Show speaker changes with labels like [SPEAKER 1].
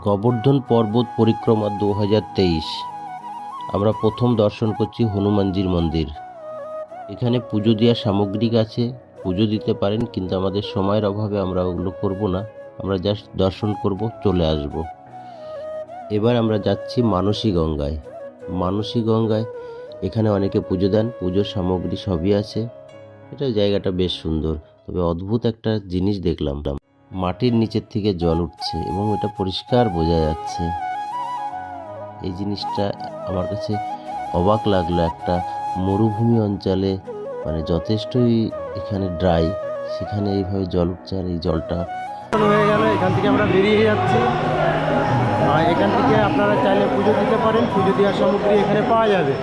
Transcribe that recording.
[SPEAKER 1] গোবর্ধন পর্বত পরিক্রমা 2023 আমরা প্রথম দর্শন করছি হনুমানজির মন্দির। এখানে পুজো দেওয়ার সামগ্রিক আছে, পুজো দিতে পারেন, কিন্তু আমাদের সময়ের অভাবে আমরা ওগুলো করব না। আমরা জাস্ট দর্শন করব, চলে আসব। এবার আমরা যাচ্ছি মানসী গঙ্গায়। মানসী গঙ্গায় এখানে অনেকে পুজো দেন, পুজোর সামগ্রী সবই আছে। এটা জায়গাটা বেশ সুন্দর, তবে অদ্ভুত একটা জিনিস দেখলাম। মাটির নিচের থেকে জল উঠছে এবং এটা পরিষ্কার বোঝা যাচ্ছে। এই জিনিসটা আমার কাছে অবাক লাগলো। একটা মরুভূমি অঞ্চলে, মানে যথেষ্টই এখানে ড্রাই, সেখানে এইভাবে জল উঠছে। আর এই জলটা
[SPEAKER 2] হয়ে গেল, এখান থেকে আমরা বেরিয়ে যাচ্ছি। আর এখান থেকে আপনারা চাইলে পুজো দিতে পারেন, পুজো দেওয়ার সামগ্রী এখানে পাওয়া যাবে।